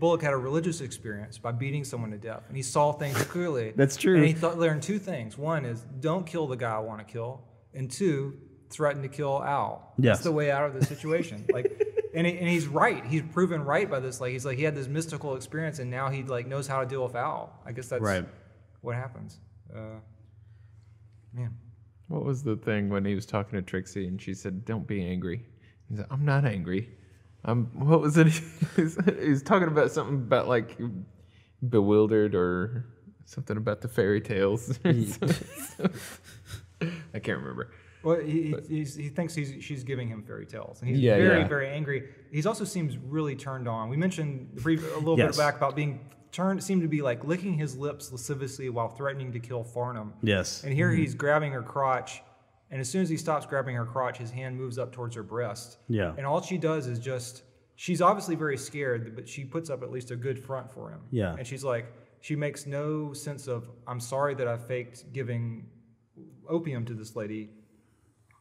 Bullock had a religious experience by beating someone to death, and he saw things clearly. That's true. And he learned two things. One is, don't kill the guy I want to kill, and two, threaten to kill Al. Yes. That's the way out of the situation. Like, And he's right. He's proven right by this. Like he's like he had this mystical experience, and now he like knows how to deal with Al. I guess that's Right. what happens. Man, What was the thing when he was talking to Trixie and she said, "Don't be angry"? He's like, "I'm not angry. What was it?" He's talking about something about like bewildered or something about the fairy tales. I can't remember. well, he thinks she's giving him fairy tales, and he's Yeah, very yeah. very angry. He also seems really turned on. We mentioned a little Yes. bit back about being seemed to be like licking his lips lasciviously while threatening to kill Farnum. Yes. And here he's grabbing her crotch, and as soon as he stops grabbing her crotch, his hand moves up towards her breast. Yeah. And all she does is she's obviously very scared, but she puts up at least a good front for him. Yeah. And she's like, she makes no sense of, I'm sorry that I faked giving opium to this lady.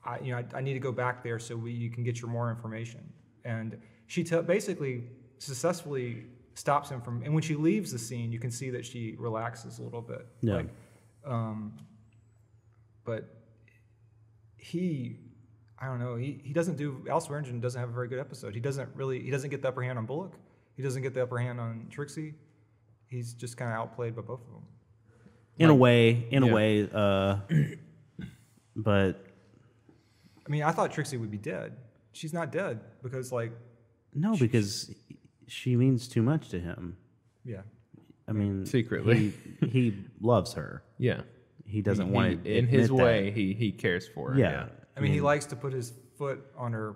I need to go back there so you can get your more information. And she basically successfully stops him from, and when she leaves the scene, you can see that she relaxes a little bit. Yeah. Like, but I don't know, he doesn't do, Al Swearengen doesn't have a very good episode. He doesn't get the upper hand on Bullock. He doesn't get the upper hand on Trixie. He's just kind of outplayed by both of them. In a way, but I mean, I thought Trixie would be dead. She's not dead because, like, no, because she means too much to him. yeah. I mean, Secretly. he loves her. Yeah. He doesn't want to in his admit that. way. He cares for her. Yeah. I mean, he likes to put his foot on her.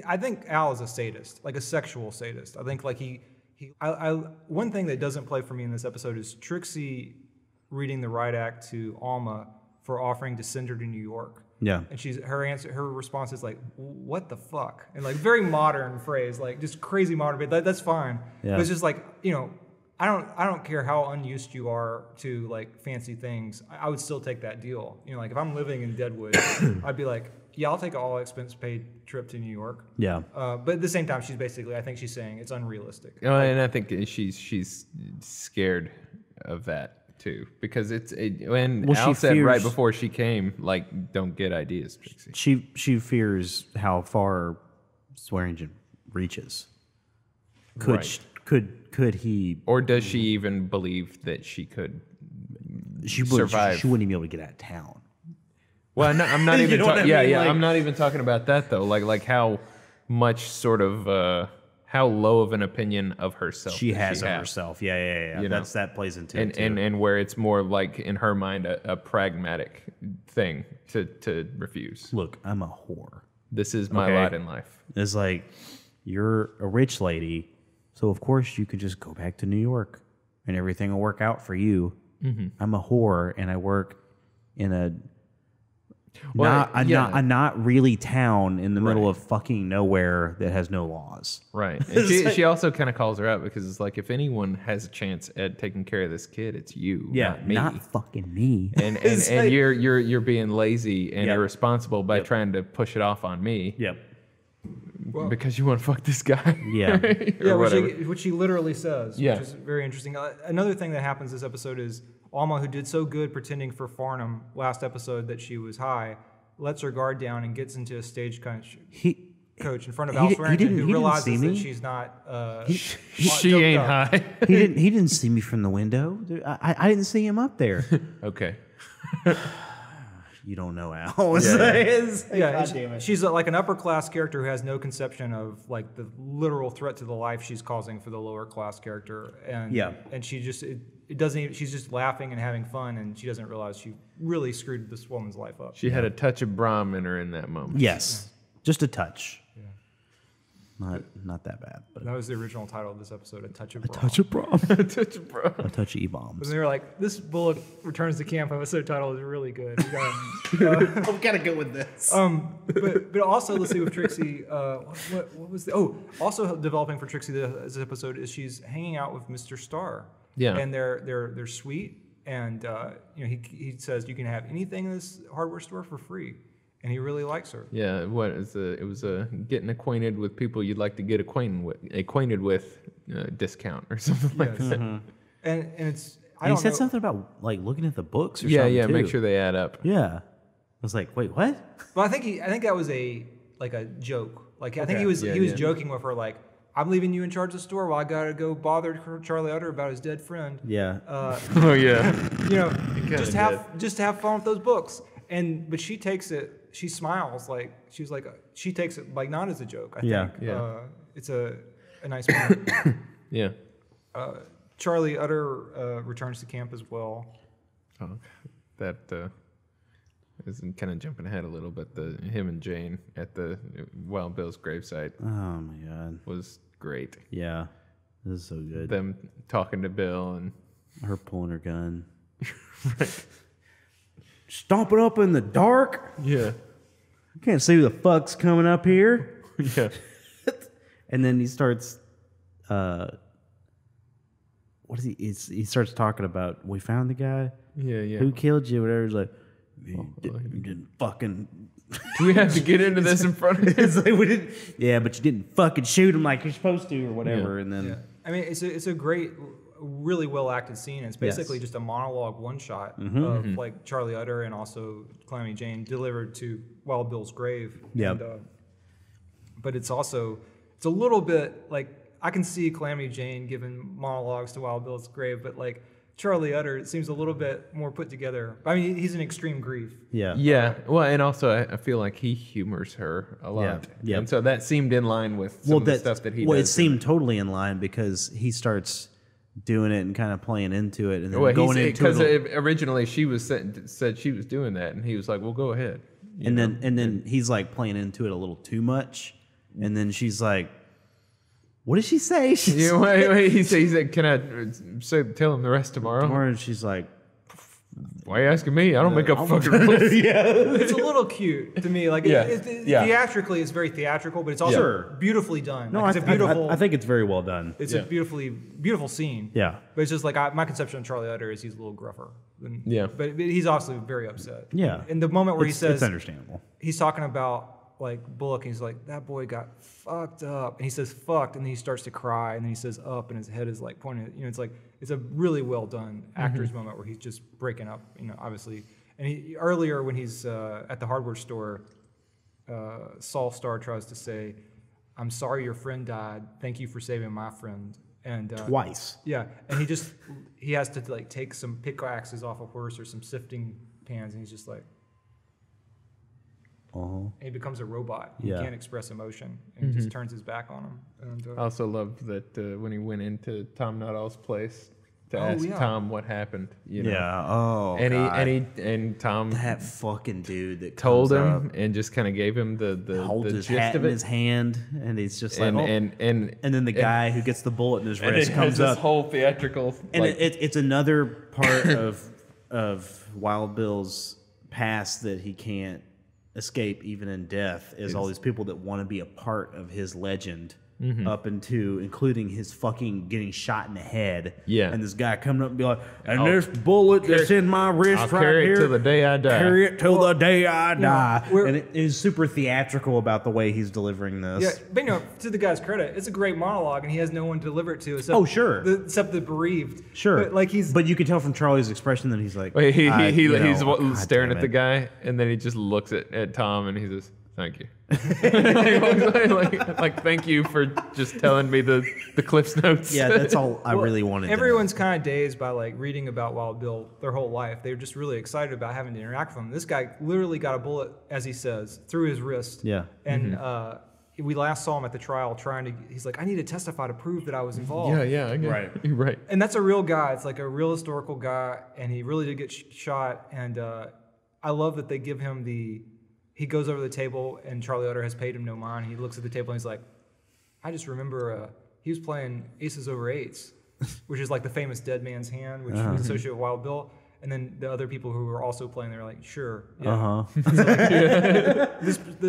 I think Al is a sadist, like a sexual sadist. I think like one thing that doesn't play for me in this episode is Trixie reading the riot act to Alma for offering to send her to New York. Yeah. And her response is like, "What the fuck?" And like very modern phrase, like just crazy modern. But that's fine. Yeah. But it's just like, I don't care how unused you are to like fancy things. I would still take that deal. Like if I'm living in Deadwood, I'd be like, yeah, I'll take an all expense paid trip to New York. Yeah. But at the same time, I think she's saying it's unrealistic. And I think she's scared of that too, because when Well, Al she said right fears- before she came, like, don't get ideas, Trixie. She fears how far Swearengen reaches. Could Right. could he? Or does she even believe that she could She survive? She wouldn't even be able to get out of town. Well, no, I'm not You even. know what I mean? Like- I'm not even talking about that though. Like how much sort of how low of an opinion of herself She does has of herself. Yeah. You know? That plays into it and, too. and where it's more like in her mind a pragmatic thing to refuse. Look, I'm a whore. This is my Okay. lot in life. It's like you're a rich lady, so of course you could just go back to New York and everything will work out for you. Mm-hmm. I'm a whore and I work in a Well, a not really town in the middle of fucking nowhere that has no laws. Right. And she also kind of calls her out because it's like, if anyone has a chance at taking care of this kid, it's you, not me. not fucking me. and It's like- you're being lazy and Yep. irresponsible by trying to push it off on me Yep. because you want to fuck this guy. Yeah. Yeah, Or whatever. which she literally says, Yeah. which is very interesting. Another thing that happens this episode is Alma, who did so good pretending for Farnum last episode that she was high, lets her guard down and gets into a stagecoach coach in front of Al Swearengen, who realizes that she's not. She doped ain't up. high. He didn't see me from the window. I didn't see him up there. Okay. You don't know Al. She's like an upper class character who has no conception of like the literal threat to the life she's causing for the lower class character, and she just it doesn't even, she's just laughing and having fun, and she doesn't realize she really screwed this woman's life up. She had a touch of Brahm in her in that moment. Yes, just a touch. Not that bad, but That was the original title of this episode, A Touch of Brahm. of Brahm, A touch of Brahm. a touch of E-bombs. And they were like, this Bullock Returns to Camp episode title is really good. I'm gotta go with this. But also, let's see, with Trixie, what was also developing for Trixie this episode is she's hanging out with Mr. Starr. Yeah. And they're sweet, and he says you can have anything in this hardware store for free, and he really likes her. Yeah, it was a getting acquainted with people you'd like to get acquainted with discount or something like that. And it's And he said something about like looking at the books or Yeah, something. yeah, too. make sure they add up. Yeah, I was like, wait, what? Well, I think that was like a joke. Like I think he was joking with her like, I'm leaving you in charge of the store while I gotta go bother Charlie Utter about his dead friend. Yeah. Oh yeah. You know, just have fun with those books. But she takes it. She smiles like she takes it like not as a joke. I think. Yeah. It's a nice moment. Yeah. Charlie Utter returns to camp as well. Oh, that is kind of jumping ahead a little bit. Him and Jane at the Wild Bill's gravesite. Oh my god. Was great. Yeah. This is so good. Them talking to Bill and her pulling her gun. Right. Stomp it up in the dark. Yeah. I can't see who the fuck's coming up here. Yeah. And then he starts what is he starts talking about, we found the guy. Yeah. Who killed you? Whatever. He's like, you didn't fucking. Do we have to get into this in front of him? It's like we didn't. Yeah, but you didn't fucking shoot him like you're supposed to, or whatever. Yeah. And then, I mean, it's a great, really well acted scene. It's basically just a monologue one shot of like Charlie Utter and also Calamity Jane delivered to Wild Bill's grave. Yeah. But it's a little bit like I can see Calamity Jane giving monologues to Wild Bill's grave, but like Charlie Utter, it seems a little bit more put together. I mean, he's in extreme grief. Yeah. Yeah. Well, and also I feel like he humors her a lot. Yeah. And so that seemed in line with some of the stuff that he does. It seemed totally in line because he starts doing it and kind of playing into it and then going into because originally she was said she was doing that and he was like, "Well, go ahead." And then he's like playing into it a little too much, and then she's like, what did she say? Yeah, wait. He said, "Can I tell him the rest tomorrow?" And she's like, "Why are you asking me? I don't make up fucking rules." Yeah, it's a little cute to me. Like, theatrically, it's very theatrical, but it's also beautifully done. No, like, I think it's very well done. It's a beautiful scene. Yeah, but it's just like my conception of Charlie Utter is he's a little gruffer. But he's obviously very upset. Yeah, in the moment where he says, it's understandable. He's talking about like Bullock, and he's like, that boy got fucked up, and he says fucked, and then he starts to cry, and then he says up, and his head is like pointing. You know, it's like it's a really well done actor's moment where he's just breaking up. You know, obviously, and earlier when he's at the hardware store, Saul Starr tries to say, "I'm sorry your friend died. Thank you for saving my friend." And twice. Yeah, and he has to like take some pickaxes off a horse or some sifting pans, and he's just like. And he becomes a robot. He can't express emotion, and he just turns his back on him. And, I also loved that when he went into Tom Nuttall's place to ask Tom what happened. You know? Yeah. Oh. And Tom that fucking dude that told him up, and just kind of gave him the his gist hat of it in his hand, and he's just like, and then the guy who gets the bullet in his wrist comes this up. Whole theatrical, and it's another part of Wild Bill's past that he can't escape even in death is all these people that want to be a part of his legend up into including his fucking getting shot in the head. Yeah. And this guy coming up and be like, and this bullet that's in my wrist I'll carry it till the day I die. Carry it till the day I die. And it is super theatrical about the way he's delivering this. Yeah, but you know, to the guy's credit, it's a great monologue, and he has no one to deliver it to except except the bereaved. Sure, but but you can tell from Charlie's expression that he's like, he's staring at the guy, and then he just looks at Tom, and he says, "Thank you." like thank you for just telling me the Cliff's Notes. Yeah, that's all I really wanted. Everyone's kind of dazed by like reading about Wild Bill their whole life. They're just really excited about having to interact with him. This guy literally got a bullet, as he says, through his wrist. Yeah, and we last saw him at the trial he's like, I need to testify to prove that I was involved. Right. You're right. And that's a real guy. It's like a real historical guy, and he really did get shot. And I love that they give him he goes over the table, and Charlie Utter has paid him no mind. He looks at the table, and he's like, I just remember he was playing aces over eights, which is like the famous dead man's hand, which was associated with Wild Bill. And then the other people who were also playing, they're like, sure. Yeah. So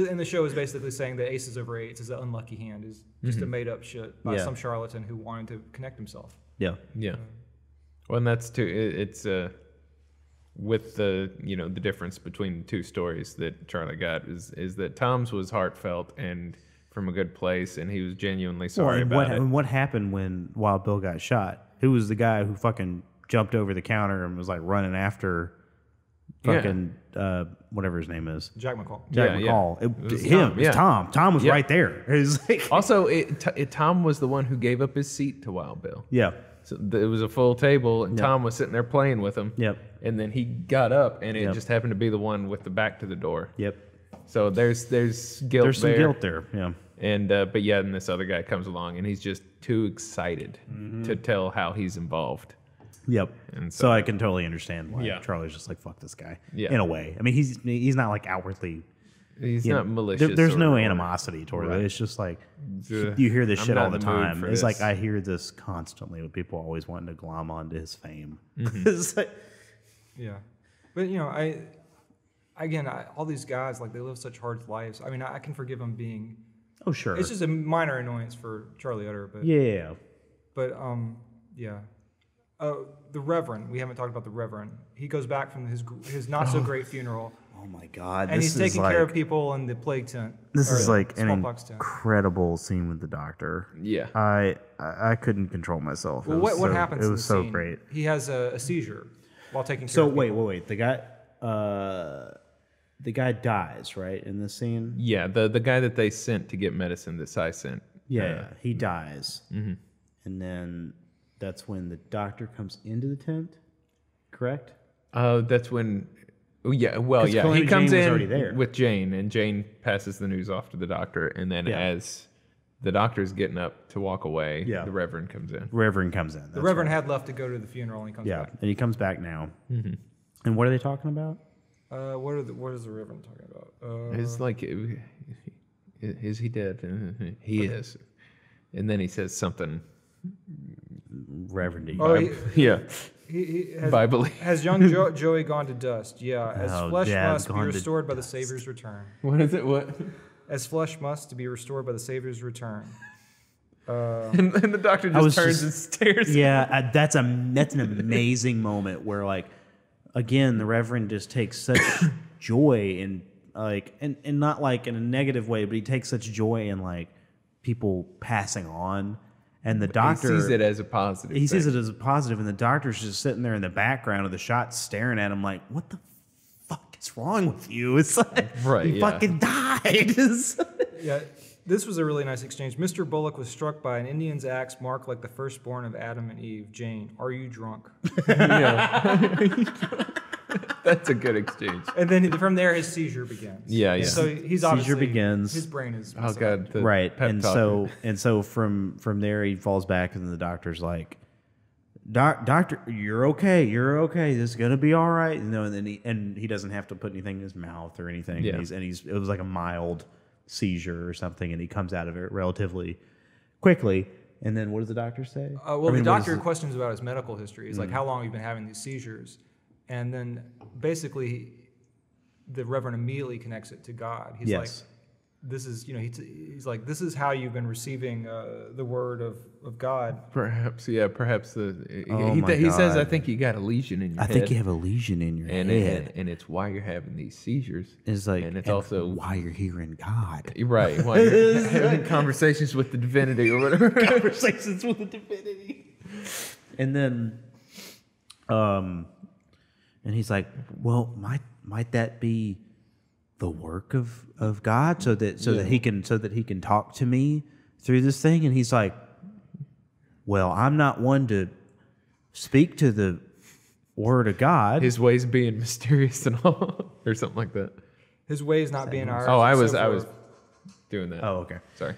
and the show is basically saying that aces over eights is an unlucky hand, is just a made up shit by some charlatan who wanted to connect himself. Yeah. Well, and that's too. It's with the the difference between the two stories that Charlie got is that Tom's was heartfelt and from a good place, and he was genuinely sorry about it. And what happened when Wild Bill got shot? Who was the guy who fucking jumped over the counter and was like running after fucking whatever his name is. Jack McCall. Jack Yeah, McCall. yeah. It was him. It was Tom. Tom was Yeah. right there. It was like, Also, Tom was the one who gave up his seat to Wild Bill. yeah. So it was a full table, and Tom was sitting there playing with him. Yep. And then he got up, and it Yep. just happened to be the one with the back to the door. Yep. So there's guilt There's some there. guilt there. Yeah. And but yeah, and this other guy comes along, and he's just too excited to tell how he's involved. Yep. And So I can totally understand why Yeah. Charlie's just like, fuck this guy. Yeah. In a way. I mean, he's not like outwardly. He's you not know, malicious. there's no or- animosity toward Right. it. It's just like Uh, you hear this I'm shit not all the in the mood time. for It's this. like I hear this constantly with people always wanting to glom onto his fame. Mm-hmm. It's like, Yeah, but all these guys, like, they live such hard lives. I mean, I can forgive them being. oh sure. It's just a minor annoyance for Charlie Utter, but yeah. But yeah. The Reverend. We haven't talked about the Reverend. He goes back from his not so great funeral, Oh my god. and this he's is taking like, care of people in the plague tent. This or is like an smallpox tent. incredible scene with the doctor. Yeah. I couldn't control myself. Well, what happens? It in was the so scene? great. He has a seizure while taking care So of wait. The guy dies, right, in this scene? Yeah, the guy that they sent to get medicine that Cy sent. Yeah, he dies. Mm-hmm. And then that's when the doctor comes into the tent, correct? That's when. Oh, yeah, well, 'Cause yeah. Calamity He comes Jane was in already there. with Jane, and Jane passes the news off to the doctor, and then Yeah. as the doctor's getting up to walk away, Yeah. the Reverend comes in. Reverend comes in. The that's Reverend right. had left to go to the funeral, and he comes Yeah, back. and he comes back now. Mm-hmm. And what are they talking about? What is the Reverend talking about? It's like, is he dead? He is. And then he says something. Reverend. Yeah, He has, Biblically. has young Joey gone to dust? Yeah, as Oh, flesh Dad's must be gone to restored by the dust. Savior's return. What is it? What? As flesh must be restored by the Savior's return. And the doctor I was just turns just- and stares. Yeah, that's an amazing moment where, like, again, the Reverend just takes such joy in, like, and not like in a negative way, but he takes such joy in, like, people passing on, and the doctor He sees it as a positive. he sees thing. it as a positive, and the doctor's just sitting there in the background of the shot, staring at him like, "What the fuck is wrong with you?" It's like, Right, you yeah. fucking died. Yeah, this was a really nice exchange. Mr. Bullock was struck by an Indian's axe marked like the firstborn of Adam and Eve. Jane, are you drunk? That's a good exchange. And then from there, his seizure begins. Yeah, yeah. So he's Seizure obviously begins. His brain is Oh god, the Right, pep and talk. so from there he falls back, and the doctor's like, "Doctor, you're okay. This is gonna be all right." You know, and he doesn't have to put anything in his mouth or anything. Yeah. It was like a mild seizure or something, and he comes out of it relatively quickly. And then what does the doctor say? Well, I mean, the what is doctor it? questions about his medical history. He's like, how long have you been having these seizures? And then basically, the Reverend immediately connects it to God. He's Yes. like, this is, he's like, this is how you've been receiving the word of God. Perhaps, yeah, perhaps the Oh he, my he says, God. "I think you got a lesion in your I head." think you have a lesion in your head. and it's why you're having these seizures. It's like, and it's and also why you're hearing God. You're right. Why you're having conversations with the divinity or whatever. Conversations with the divinity. And then, and he's like, "Well, might that be the work of God, so that he can talk to me through this thing?" And he's like, "Well, I'm not one to speak to the word of God." His ways being mysterious and all, or something like that. His ways not being ours. Oh, I and was so was forth. doing that. Oh, okay. Sorry.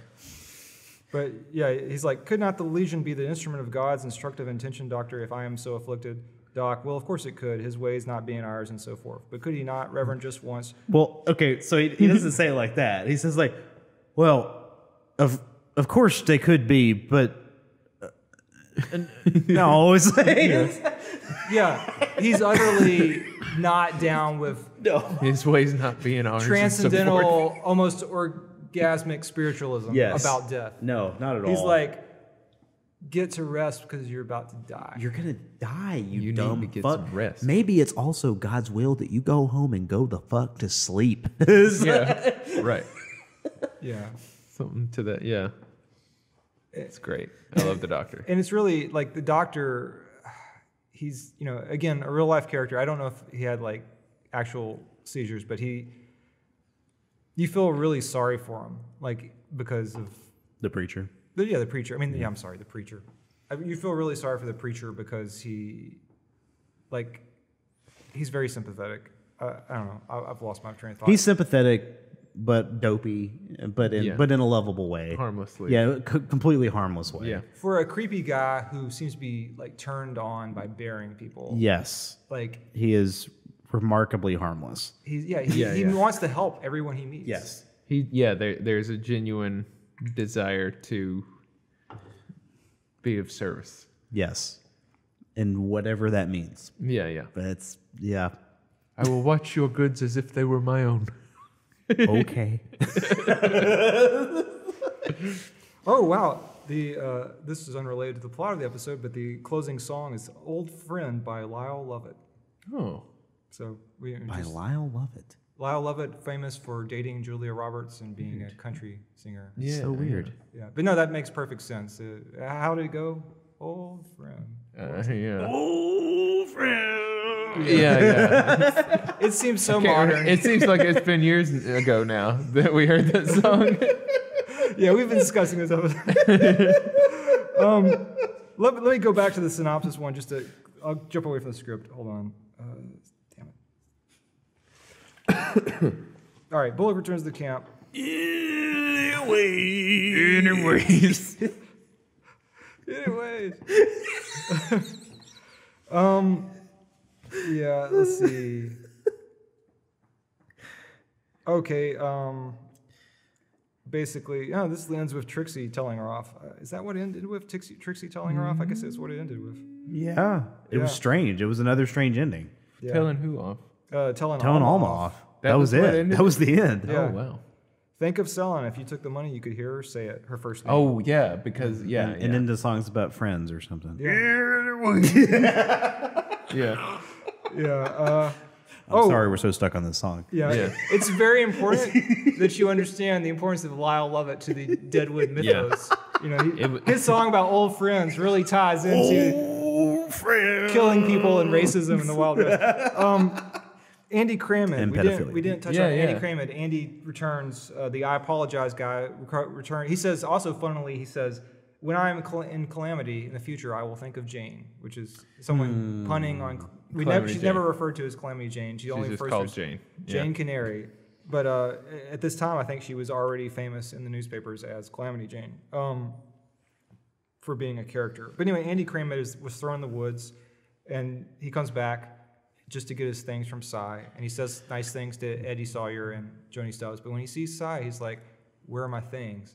But yeah, he's like, could not the lesion be the instrument of God's instructive intention, doctor, if I am so afflicted? Doc, well, of course it could, his ways not being ours and so forth. But could he not, Reverend, just once? Well, okay, so he doesn't say it like that. He says like, "Well, of course they could be, but no." It's like, Yeah, he's utterly not down with His ways not being ours. and so forth. transcendental, almost orgasmic spiritualism Yes. about death. no, not at all. He's like, get to rest because you're about to die. "You're gonna die, you You need dumb to get fuck. some rest." Maybe it's also God's will that you go home and go the fuck to sleep." Yeah. Right. Yeah. Something to that. Yeah. It's great. I love the doctor. And it's really like the doctor, he's, again, a real life character. I don't know if he had like actual seizures, but you feel really sorry for him, like because of The preacher. the preacher. I mean, I'm sorry, the preacher. You feel really sorry for the preacher because he's very sympathetic. I don't know. I've lost my train of thought. He's sympathetic, but dopey, but in a lovable way. Harmlessly. Yeah, completely harmless way. Yeah. For a creepy guy who seems to be like turned on by burying people. Yes. Like He is remarkably harmless. he wants to help everyone he meets. Yes. There's a genuine desire to be of service. Yes. And whatever that means. Yeah. But it's, yeah. I will watch your goods as if they were my own. Okay. Oh wow. This is unrelated to the plot of the episode, but the closing song is "Old Friend" by Lyle Lovett. Oh. So By Lyle Lovett. Lyle Lovett, famous for dating Julia Roberts and being a country singer. Yeah. So weird. Yeah, but no, that makes perfect sense. How did it go? Old friend. Yeah. Old friend. Yeah. It seems so modern. It seems like it's been years ago now that we heard that song. Yeah, we've been discussing this episode. Let me go back to the synopsis one. I'll jump away from the script. Hold on. Damn it. All right, Bullock returns to the camp. Anyways. Yeah, let's see. Okay, basically, this ends with Trixie telling her off. Is that what it ended with? Trixie telling her off? I guess that's what it ended with. Yeah. It was strange. It was another strange ending. Yeah. Telling who off? Telling Alma off. That was what it. ended? That was the end. Yeah. Oh, wow. Think of Selin. If you took the money, you could hear her say it, her first name. Oh, yeah, because, And then the song's about friends or something. Yeah. Yeah. I'm sorry we're so stuck on this song. Yeah. It's very important that you understand the importance of Lyle Lovett to the Deadwood mythos. You know, his song about old friends really ties into killing people and racism in the Wild West. Andy Crammond. And We didn't touch on Yeah, Andy yeah. Crammond. Andy returns. The I apologize guy return. He says also funnily. He says, "When I am in calamity in the future, I will think of Jane," which is someone punning on. She's Jane. never referred to as Calamity Jane. She only just refers called to Jane. Jane Canary. But at this time, I think she was already famous in the newspapers as Calamity Jane for being a character. But anyway, Andy Crammond was thrown in the woods, and he comes back just to get his things from Cy, and he says nice things to Eddie Sawyer and Joni Stubbs. But when he sees Cy, he's like, "Where are my things?"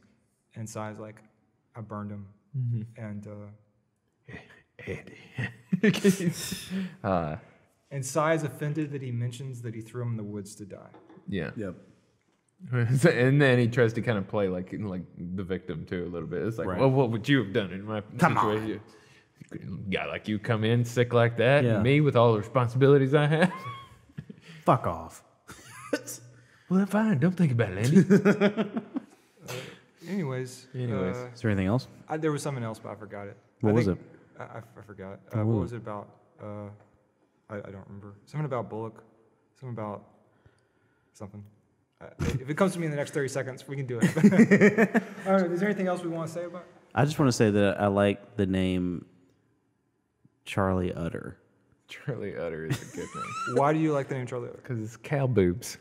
And Cy's like, "I burned them." And Eddie. and Cy is offended that he mentions that he threw him in the woods to die. Yeah. Yep. And then he tries to kind of play like the victim too a little bit. It's like, Right. well, what would you have done in my situation? Guy like you come in sick like that, Yeah. and me with all the responsibilities I have. Fuck off. Well, then fine. Don't think about it, Andy. Anyways. Is there anything else? There was something else, but I forgot it. What was it? I forgot. What was it about? I don't remember. Something about Bullock. Something about something. If it comes to me in the next 30 seconds, we can do it. All right. Is there anything else we want to say about it? I just want to say that I like the name Charlie Utter. Charlie Utter is a good name Why do you like the name Charlie? because it's cow boobs.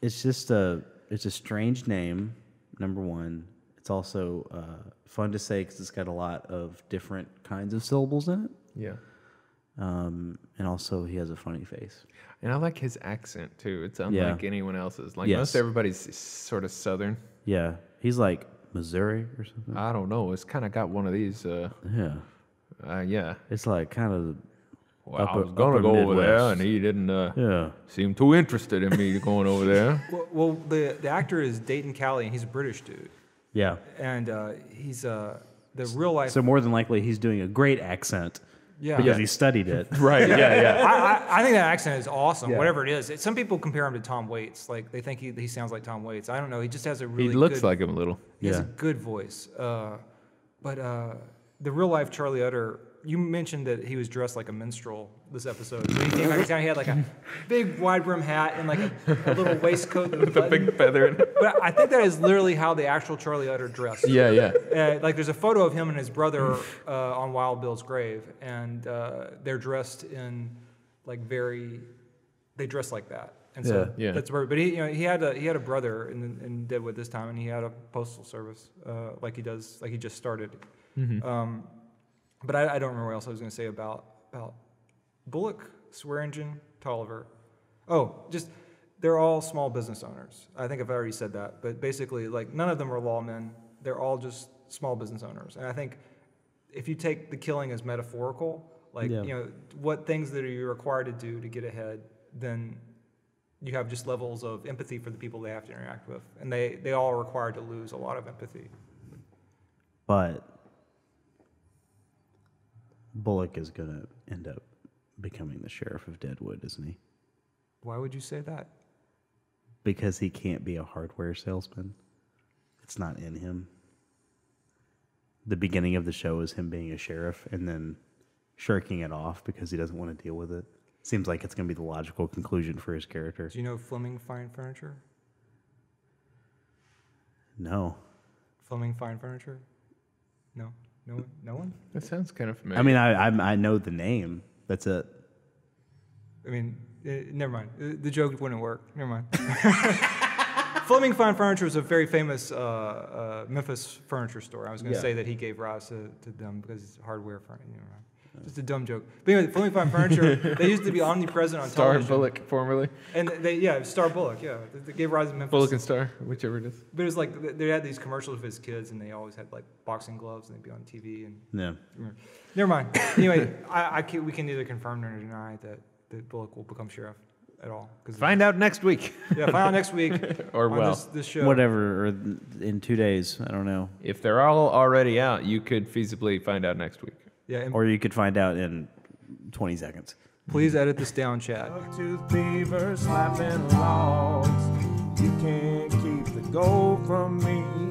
It's just it's a strange name. Number one, it's also fun to say because it's got a lot of different kinds of syllables in it. Yeah. And also he has a funny face. And I like his accent too. It's unlike anyone else's. Like Yes. most everybody's sort of southern. Yeah, he's like Missouri or something. I don't know. It's kind of got one of these. Yeah, Yeah. it's like kind of. Well, I was gonna go over there, and he didn't seem too interested in me going over there. Well, the actor is Dayton Cali, and he's a British dude. Yeah. And he's the real life. So more than likely, he's doing a great accent. Yeah. Because he studied it. Right? Yeah. I think that accent is awesome, whatever it is. Some people compare him to Tom Waits. Like, they think he sounds like Tom Waits. I don't know. He just has a really He looks good, like him a little. He has a good voice. But the real life Charlie Utter, you mentioned that he was dressed like a minstrel this episode. When he came back to town, he had like a big wide brim hat and like a little waistcoat With a big feather in it. But I think that is literally how the actual Charlie Utter dressed. Yeah. Like there's a photo of him and his brother on Wild Bill's grave, and they're dressed in like they dress like that. And so Yeah. that's where. But he had a brother in Deadwood this time, and he had a postal service like he just started. But I don't remember what else I was going to say about Bullock, Swearengen, Tolliver. Oh, just they're all small business owners. I think I've already said that. But basically, like none of them are lawmen. They're all just small business owners. And I think if you take the killing as metaphorical, like what things that are you required to do to get ahead, then you have just levels of empathy for the people they have to interact with, and they all are required to lose a lot of empathy. But Bullock is going to end up becoming the sheriff of Deadwood, isn't he? Why would you say that? Because he can't be a hardware salesman. It's not in him. The beginning of the show is him being a sheriff and then shirking it off because he doesn't want to deal with it. Seems like it's going to be the logical conclusion for his character. Do you know Fleming Fine Furniture? No. Fleming Fine Furniture? No? No one? That sounds kind of familiar. I mean, I know the name. That's it. I mean, never mind. The joke wouldn't work. Never mind. Fleming Fine Furniture is a very famous Memphis furniture store. I was going to say that he gave rise to them because it's hardware furniture. Never mind. Just a dumb joke. But anyway, Fleming Fine Furniture, they used to be omnipresent on television. Star Bullock, formerly. And Star Bullock, They gave rise to Memphis. Bullock and Star, whichever it is. But it was like, they had these commercials of his kids, and they always had like boxing gloves, and they'd be on TV. And Never mind. Anyway, we can neither confirm nor deny that Bullock will become sheriff at all. Find out next week. Find out next week. Or on this show. Whatever, or in 2 days. I don't know. If they're all already out, you could feasibly find out next week. Yeah, or you could find out in 20 seconds. Please edit this down, Chad. Tooth beaver slapping logs. You can't keep the gold from me.